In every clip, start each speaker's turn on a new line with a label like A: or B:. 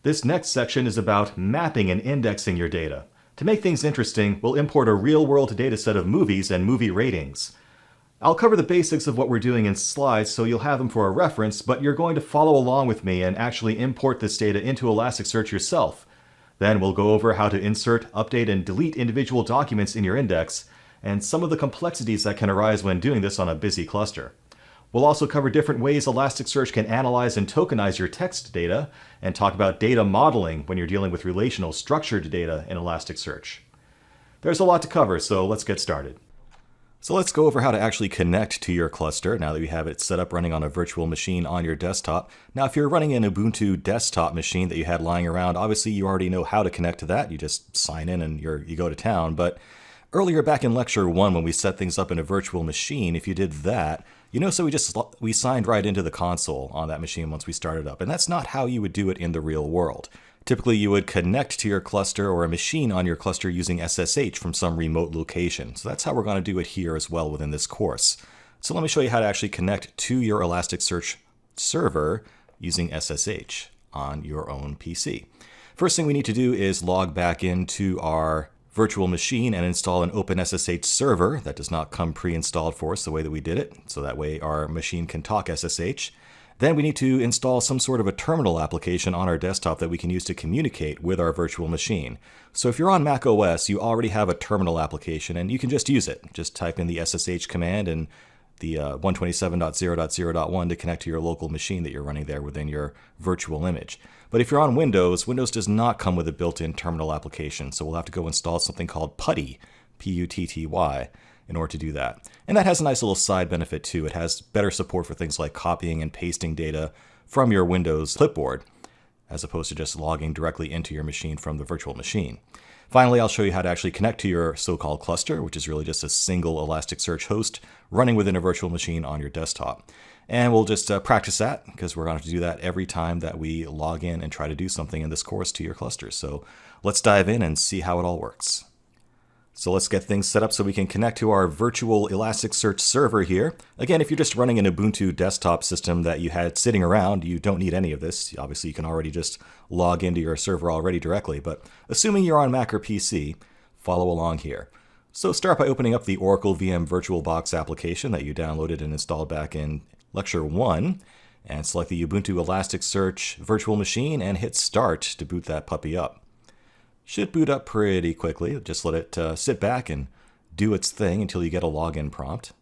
A: This next section is about mapping and indexing your data. To make things interesting, we'll import a real-world dataset of movies and movie ratings. I'll cover the basics of what we're doing in slides so you'll have them for a reference, but you're going to follow along with me and actually import this data into Elasticsearch yourself. Then we'll go over how to insert, update, and delete individual documents in your index, and some of the complexities that can arise when doing this on a busy cluster. We'll also cover different ways Elasticsearch can analyze and tokenize your text data, and talk about data modeling when you're dealing with relational structured data in Elasticsearch. There's a lot to cover, so let's get started. So let's go over how to actually connect to your cluster now that we have it set up running on a virtual machine on your desktop. Now, if you're running an Ubuntu desktop machine that you had lying around, obviously you already know how to connect to that. You just sign in and you go to town. But earlier back in lecture 1, when we set things up in a virtual machine, if you did that, so we signed right into the console on that machine once we started up. And that's not how you would do it in the real world. Typically, you would connect to your cluster or a machine on your cluster using SSH from some remote location. So that's how we're going to do it here as well within this course. So let me show you how to actually connect to your Elasticsearch server using SSH on your own PC. First thing we need to do is log back into our virtual machine and install an OpenSSH server. That does not come pre-installed for us the way that we did it. So that way our machine can talk SSH. Then we need to install some sort of a terminal application on our desktop that we can use to communicate with our virtual machine. So if you're on Mac OS, you already have a terminal application and you can just use it. Just type in the SSH command and the 127.0.0.1 to connect to your local machine that you're running there within your virtual image. But if you're on Windows, Windows does not come with a built-in terminal application. So we'll have to go install something called Putty, P-U-T-T-Y, in order to do that. And that has a nice little side benefit too. It has better support for things like copying and pasting data from your Windows clipboard, as opposed to just logging directly into your machine from the virtual machine. Finally, I'll show you how to actually connect to your so-called cluster, which is really just a single Elasticsearch host running within a virtual machine on your desktop. And we'll just practice that, because we're going to do that every time that we log in and try to do something in this course to your cluster. So let's dive in and see how it all works. So let's get things set up so we can connect to our virtual Elasticsearch server here. Again, if you're just running an Ubuntu desktop system that you had sitting around, you don't need any of this. Obviously, you can already just log into your server already directly. But assuming you're on Mac or PC, follow along here. So start by opening up the Oracle VM VirtualBox application that you downloaded and installed back in Lecture 1. And select the Ubuntu Elasticsearch virtual machine and hit Start to boot that puppy up. Should boot up pretty quickly. Just let it sit back and do its thing until you get a login prompt.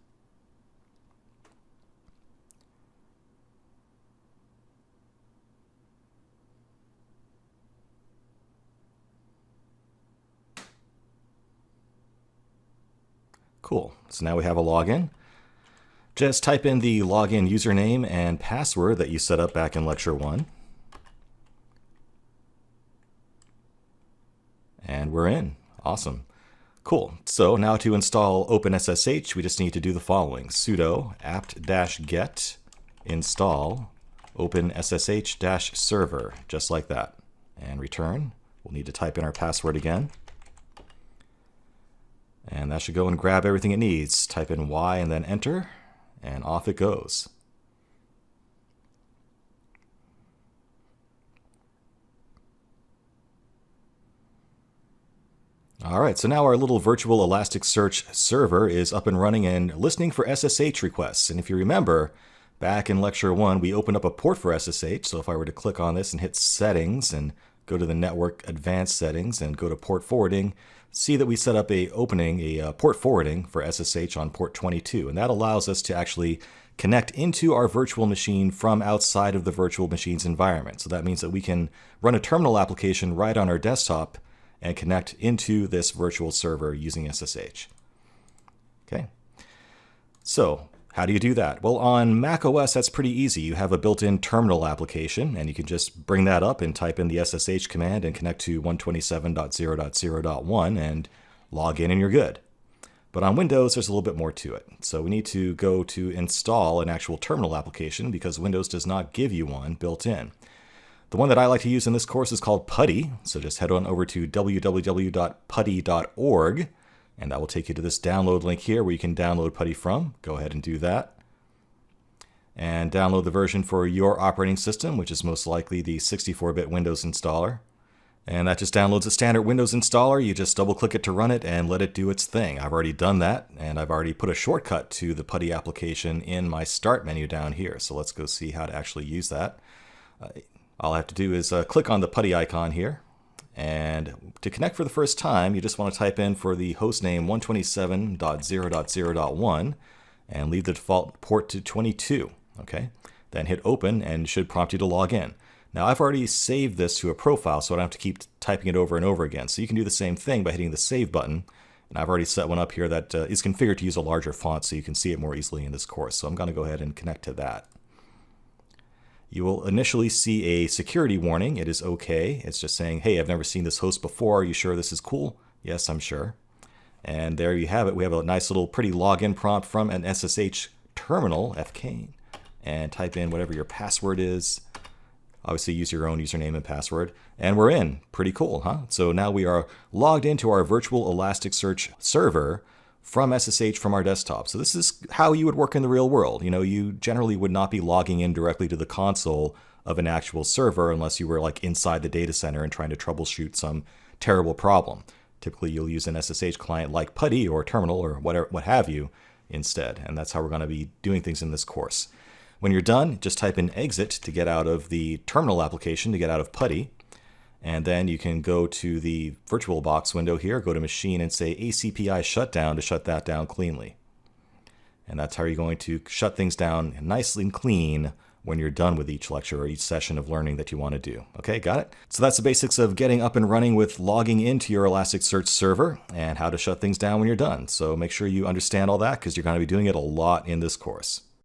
A: Cool. So now we have a login. Just type in the login username and password that you set up back in Lecture 1. And we're in. Awesome. Cool. So now to install OpenSSH, we just need to do the following. Sudo apt-get install OpenSSH-server, just like that. And return. We'll need to type in our password again. And that should go and grab everything it needs. Type in Y and then enter, and off it goes. All right, so now our little virtual Elasticsearch server is up and running and listening for SSH requests. And if you remember, back in Lecture 1, we opened up a port for SSH. So if I were to click on this and hit Settings and go to the Network Advanced Settings and go to Port Forwarding, see that we set up a port forwarding for SSH on port 22. And that allows us to actually connect into our virtual machine from outside of the virtual machine's environment. So that means that we can run a terminal application right on our desktop and connect into this virtual server using SSH. Okay. So how do you do that? Well, on Mac OS, that's pretty easy. You have a built-in terminal application, and you can just bring that up and type in the SSH command and connect to 127.0.0.1 and log in and you're good. But on Windows, there's a little bit more to it. So we need to go to install an actual terminal application because Windows does not give you one built in. The one that I like to use in this course is called Putty. So just head on over to www.putty.org, and that will take you to this download link here where you can download Putty from. Go ahead and do that. and download the version for your operating system, which is most likely the 64-bit Windows installer. And that just downloads a standard Windows installer. You just double-click it to run it and let it do its thing. I've already done that, and I've already put a shortcut to the PuTTY application in my Start menu down here. So let's go see how to actually use that. All I have to do is click on the PuTTY icon here. And to connect for the first time, you just want to type in for the hostname 127.0.0.1 and leave the default port to 22. Okay? Then hit open and it should prompt you to log in. Now I've already saved this to a profile, so I don't have to keep typing it over and over again. So you can do the same thing by hitting the save button. And I've already set one up here that is configured to use a larger font so you can see it more easily in this course. So I'm going to go ahead and connect to that. You will initially see a security warning. It is okay. It's just saying, hey, I've never seen this host before. Are you sure this is cool? Yes, I'm sure. And there you have it. We have a nice little pretty login prompt from an SSH terminal, FK, and type in whatever your password is. Obviously use your own username and password. And we're in. Pretty cool, huh? So now we are logged into our virtual Elasticsearch server from SSH from our desktop. So this is how you would work in the real world. You know, you generally would not be logging in directly to the console of an actual server unless you were like inside the data center and trying to troubleshoot some terrible problem. Typically you'll use an SSH client like PuTTY or Terminal or whatever, what have you instead. And that's how we're going to be doing things in this course. When you're done, just type in exit to get out of the terminal application, to get out of PuTTY. And then you can go to the VirtualBox window here, go to Machine and say ACPI Shutdown to shut that down cleanly. And that's how you're going to shut things down nicely and clean when you're done with each lecture or each session of learning that you want to do. Okay, got it? So that's the basics of getting up and running with logging into your Elasticsearch server and how to shut things down when you're done. So make sure you understand all that because you're going to be doing it a lot in this course.